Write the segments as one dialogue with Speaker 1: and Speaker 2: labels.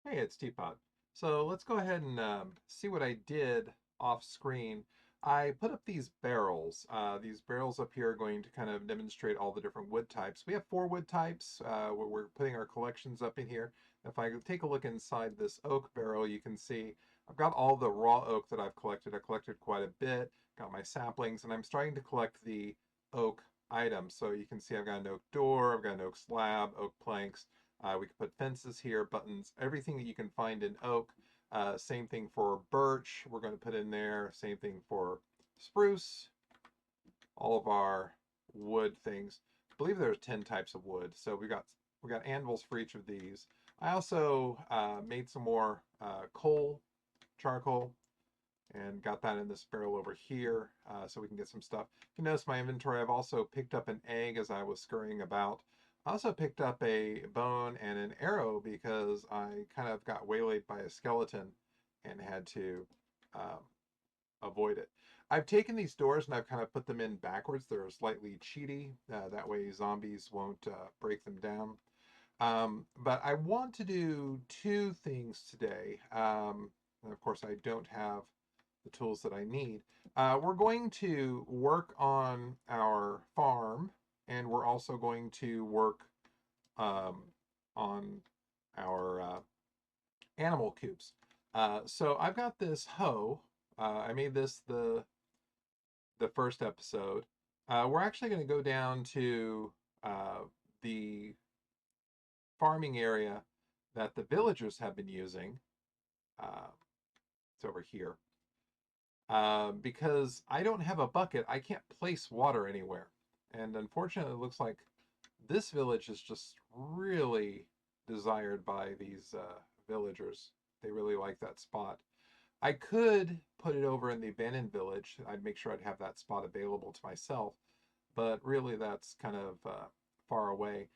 Speaker 1: Hey, it's Teapot. So let's go ahead and see what I did off screen. I put up these barrels. These barrels up here are going to kind of demonstrate all the different wood types. We have four wood types. We're putting our collections up in here. If I take a look inside this oak barrel, you can see I've got all the raw oak that I've collected. I collected quite a bit, got my saplings, and I'm starting to collect the oak items. So you can see I've got an oak door, I've got an oak slab, oak planks. We could put fences here, buttons, everything that you can find in oak. Same thing for birch, we're going to put in there. Same thing for spruce, all of our wood things. I believe there's 10 types of wood, so we got anvils for each of these. I also made some more coal, charcoal, and got that in this barrel over here so we can get some stuff. If you notice my inventory, I've also picked up an egg as I was scurrying about. I also picked up a bone and an arrow because I kind of got waylaid by a skeleton and had to um, avoid it. I've taken these doors and I've kind of put them in backwards. They're slightly cheaty. That way zombies won't break them down. But I want to do two things today. And of course, I don't have the tools that I need. We're going to work on our farm, and we're also going to work um, on our animal coops. So I've got this hoe. I made this the first episode. We're actually going to go down to the farming area that the villagers have been using. Uh, it's over here. Because I don't have a bucket, I can't place water anywhere. And unfortunately, it looks like this village is just really desired by these villagers. They really like that spot. I could put it over in the abandoned village. I'd make sure I'd have that spot available to myself, but really that's kind of far away.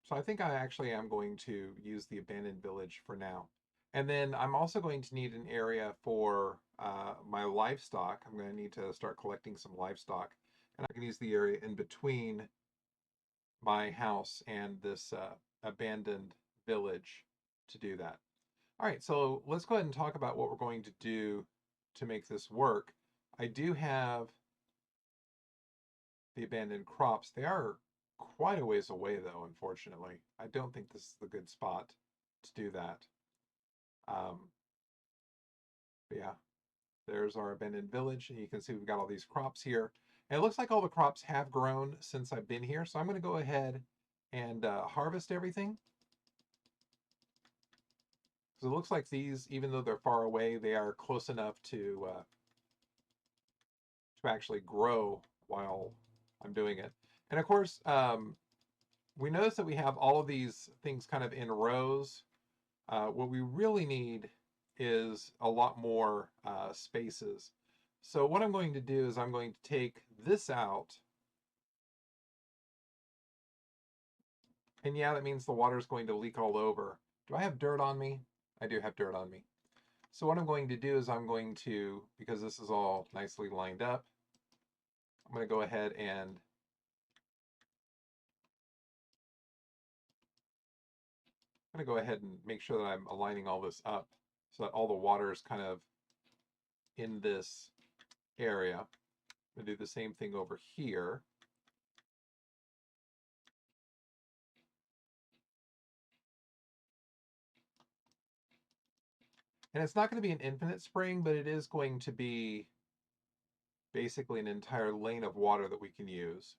Speaker 1: So I think I actually am going to use the abandoned village for now. And then I'm also going to need an area for my livestock. I'm going to need to start collecting some livestock. And I can use the area in between my house and this abandoned village to do that. All right, so let's go ahead and talk about what we're going to do to make this work. I do have the abandoned crops. They are quite a ways away, though, unfortunately. I don't think this is the good spot to do that. Um, but yeah, there's our abandoned village, and you can see we've got all these crops here. And it looks like all the crops have grown since I've been here, so I'm going to go ahead and harvest everything. Because it looks like these, even though they're far away, they are close enough to actually grow while I'm doing it. And of course, we notice that we have all of these things kind of in rows. What we really need is a lot more spaces. So what I'm going to do is I'm going to take this out. And yeah, that means the water is going to leak all over. Do I have dirt on me? I do have dirt on me. So what I'm going to do is I'm going to, because this is all nicely lined up, I'm going to go ahead and I'm going to go ahead and make sure that I'm aligning all this up so that all the water is kind of in this area. I'm going to do the same thing over here. And it's not going to be an infinite spring, but it is going to be basically an entire lane of water that we can use.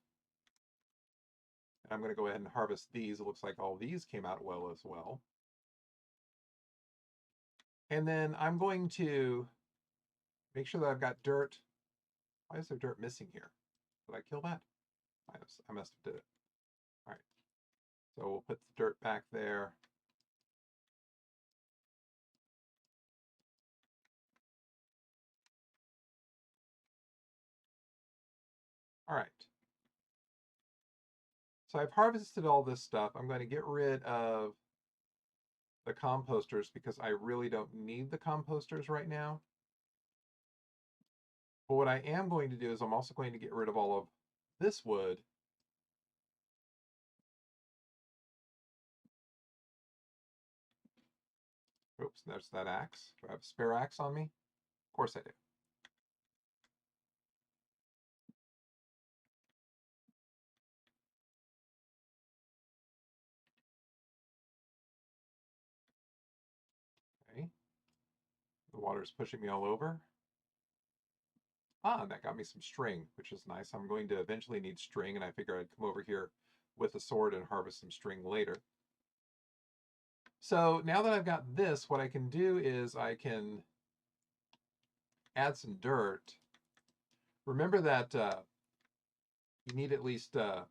Speaker 1: And I'm going to go ahead and harvest these. It looks like all these came out well as well. And then I'm going to make sure that I've got dirt. Why is there dirt missing here? Did I kill that? I must have did it. All right. So we'll put the dirt back there. All right. So I've harvested all this stuff. I'm going to get rid of the composters because I really don't need the composters right now. But what I am going to do is I'm also going to get rid of all of this wood. Oops, there's that axe. Do I have a spare axe on me? Of course I do. Okay. The water's pushing me all over. Ah, and that got me some string, which is nice. I'm going to eventually need string, and I figure I'd come over here with a sword and harvest some string later. So now that I've got this, what I can do is I can add some dirt. Remember that you need at least you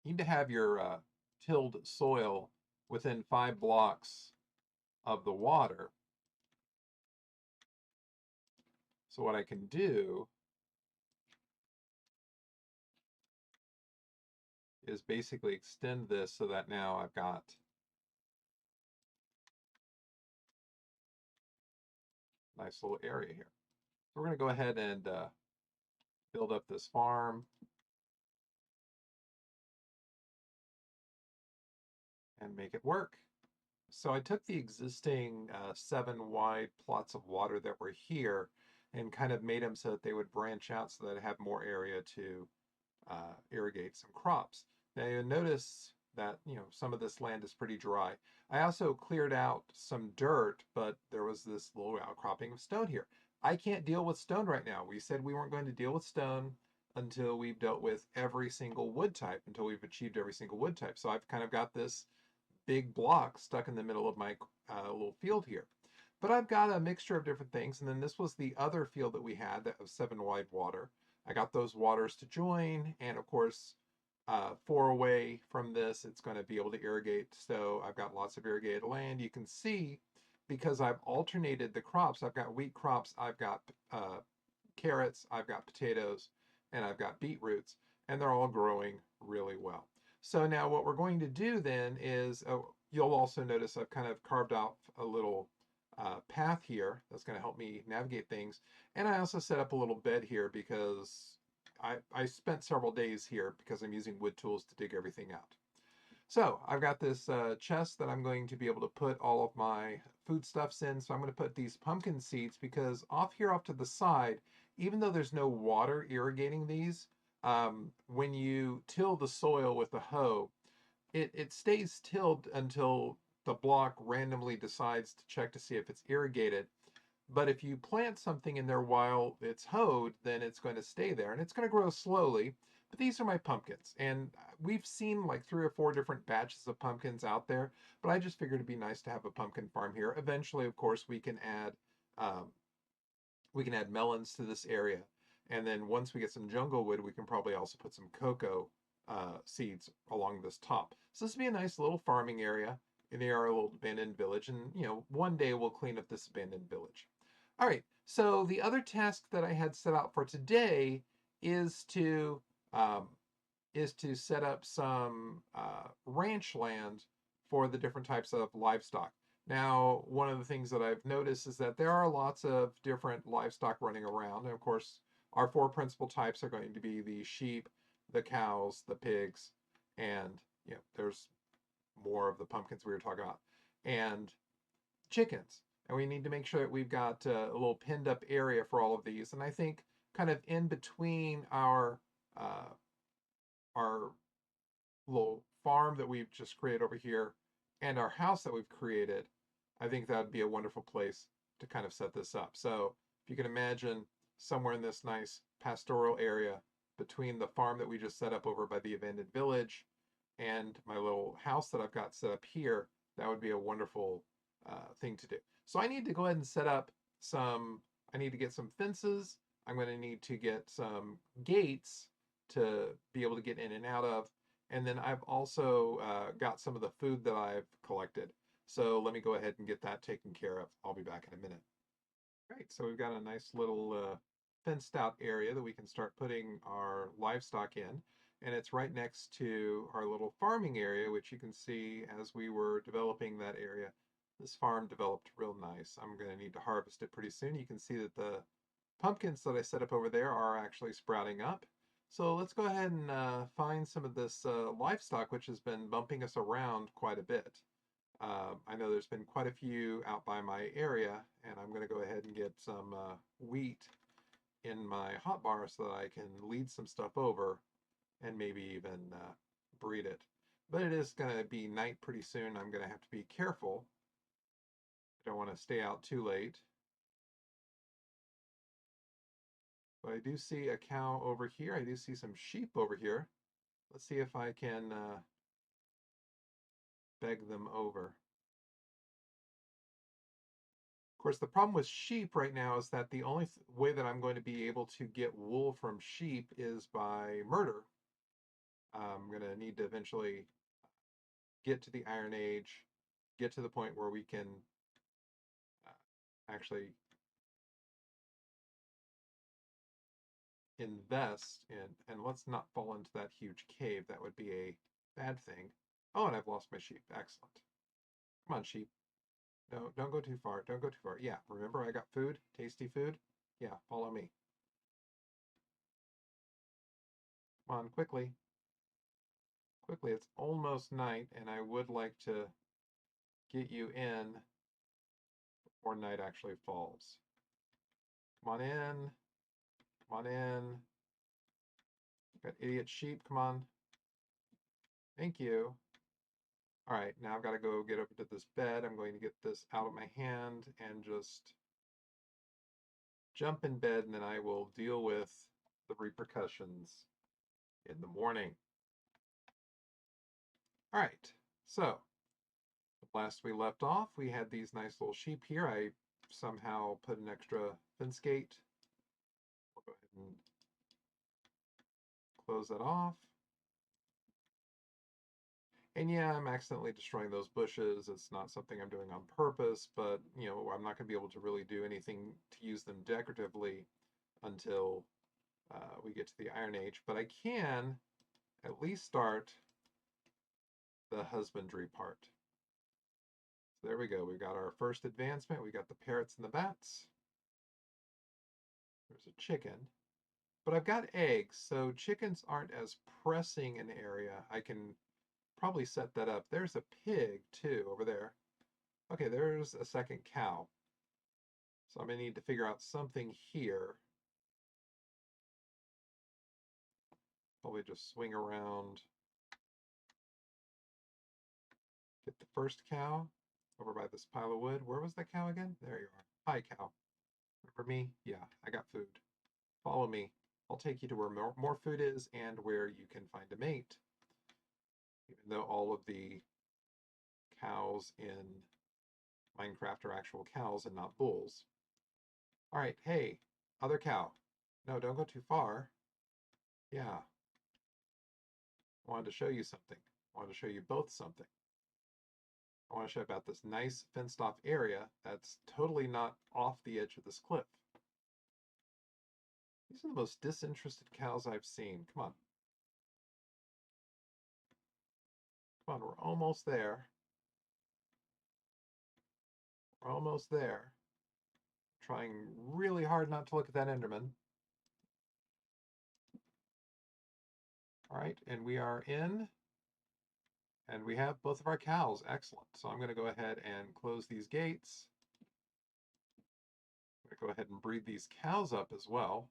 Speaker 1: need to have your tilled soil within 5 blocks of the water. So what I can do is basically extend this so that now I've got a nice little area here. So we're going to go ahead and build up this farm and make it work. So I took the existing 7 wide plots of water that were here and kind of made them so that they would branch out so that I have more area to irrigate some crops. Now you'll notice that some of this land is pretty dry. I also cleared out some dirt, but there was this little outcropping of stone here. I can't deal with stone right now. We said we weren't going to deal with stone until we've dealt with every single wood type, until we've achieved every single wood type. So I've kind of got this big block stuck in the middle of my little field here. But I've got a mixture of different things. And then this was the other field that we had that was 7 wide water. I got those waters to join. And of course, 4 away from this, it's going to be able to irrigate. So I've got lots of irrigated land. You can see because I've alternated the crops. I've got wheat crops, I've got carrots, I've got potatoes, and I've got beetroots. And they're all growing really well. So now what we're going to do then is, you'll also notice I've kind of carved out a little path here that's going to help me navigate things. And I also set up a little bed here because I spent several days here because I'm using wood tools to dig everything out. So I've got this chest that I'm going to be able to put all of my foodstuffs in. So I'm going to put these pumpkin seeds because off here off to the side, even though there's no water irrigating these, when you till the soil with a hoe, it stays tilled until the block randomly decides to check to see if it's irrigated. But if you plant something in there while it's hoed, then it's going to stay there and it's going to grow slowly. But these are my pumpkins. And we've seen like 3 or 4 different batches of pumpkins out there. But I just figured it'd be nice to have a pumpkin farm here. Eventually, of course, um, we can add melons to this area. And then once we get some jungle wood, we can probably also put some cocoa seeds along this top. So this would be a nice little farming area in our little abandoned village. And, one day we'll clean up this abandoned village. All right, so the other task that I had set out for today is to um, set up some ranch land for the different types of livestock. Now, one of the things that I've noticed is that there are lots of different livestock running around. And of course, our 4 principal types are going to be the sheep, the cows, the pigs, and there's more of the pumpkins we were talking about, and chickens. And we need to make sure that we've got a little pinned up area for all of these. And I think kind of in between uh, our little farm that we've just created over here and our house that we've created, I think that would be a wonderful place to kind of set this up. So if you can imagine somewhere in this nice pastoral area between the farm that we just set up over by the abandoned village and my little house that I've got set up here, that would be a wonderful thing to do. So I need to go ahead and set up I need to get some fences. I'm going to need to get some gates to be able to get in and out of. And then I've also got some of the food that I've collected. So let me go ahead and get that taken care of. I'll be back in a minute. Right, so we've got a nice little fenced out area that we can start putting our livestock in. And it's right next to our little farming area, which you can see as we were developing that area. This farm developed real nice. I'm going to need to harvest it pretty soon. You can see that the pumpkins that I set up over there are actually sprouting up. So let's go ahead and find some of this livestock, which has been bumping us around quite a bit. I know there's been quite a few out by my area, and I'm going to go ahead and get some wheat in my hot bar so that I can lead some stuff over and maybe even breed it. But it is going to be night pretty soon. I'm going to have to be careful. I don't want to stay out too late. But I do see a cow over here. I do see some sheep over here. Let's see if I can beg them over. Of course, the problem with sheep right now is that the only way that I'm going to be able to get wool from sheep is by murder. I'm going to need to eventually get to the Iron Age, get to the point where we can actually invest in, and let's not fall into that huge cave. That would be a bad thing. Oh, and I've lost my sheep. Excellent. Come on, sheep. No, don't go too far. Don't go too far. Yeah, remember I got food? Tasty food? Yeah, follow me. Come on, quickly. Quickly, it's almost night, and I would like to get you in before night actually falls. Come on in. Come on in. Got idiot sheep. Come on. Thank you. All right, now I've got to go get over to this bed. I'm going to get this out of my hand and just jump in bed, and then I will deal with the repercussions in the morning. All right, so last we left off, we had these nice little sheep here. I somehow put an extra fence gate. We'll go ahead and close that off. And yeah, I'm accidentally destroying those bushes. It's not something I'm doing on purpose, but you know, I'm not going to be able to really do anything to use them decoratively until we get to the Iron Age. But I can at least start the husbandry part. So there we go. We've got our first advancement. We got the parrots and the bats. There's a chicken. But I've got eggs, so chickens aren't as pressing an area. I can probably set that up. There's a pig, too, over there. Okay, there's a second cow. So I'm going to need to figure out something here. Probably just swing around. Get the first cow over by this pile of wood. Where was that cow again? There you are. Hi, cow. Remember me? Yeah, I got food. Follow me. I'll take you to where more food is and where you can find a mate. Even though all of the cows in Minecraft are actual cows and not bulls. All right, hey, other cow. No, don't go too far. Yeah, I wanted to show you something. I wanted to show you both something. I want to show you about this nice fenced off area that's totally not off the edge of this cliff. These are the most disinterested cows I've seen. Come on. Come on, we're almost there. We're almost there. Trying really hard not to look at that Enderman. All right, and we are in, and we have both of our cows. Excellent. So I'm going to go ahead and close these gates. I'm going to go ahead and breed these cows up as well.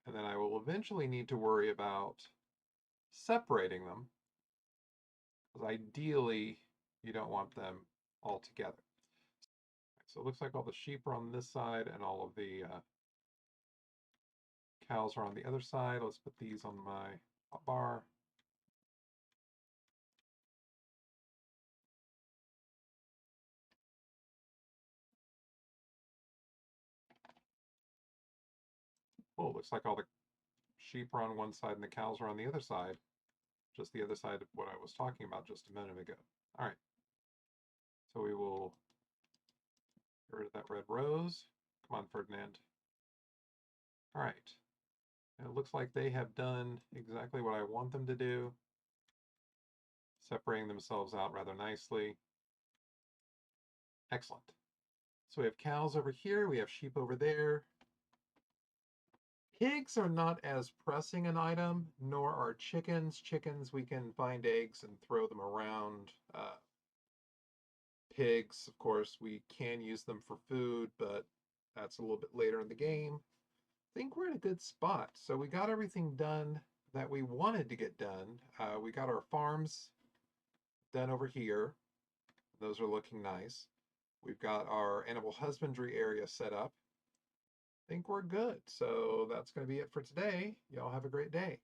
Speaker 1: And then I will eventually need to worry about separating them, because ideally you don't want them all together. So it looks like all the sheep are on this side and all of the cows are on the other side. Let's put these on my bar. Oh, looks like all the sheep are on one side and the cows are on the other side. Just the other side of what I was talking about just a minute ago. All right. So we will get rid of that red rose. Come on, Ferdinand. All right. And it looks like they have done exactly what I want them to do, separating themselves out rather nicely. Excellent. So we have cows over here, we have sheep over there. Pigs are not as pressing an item, nor are chickens. Chickens, we can find eggs and throw them around. Pigs, of course, we can use them for food, but that's a little bit later in the game. I think we're in a good spot. So we got everything done that we wanted to get done. We got our farms done over here. Those are looking nice. We've got our animal husbandry area set up. I think we're good. So that's going to be it for today. Y'all have a great day.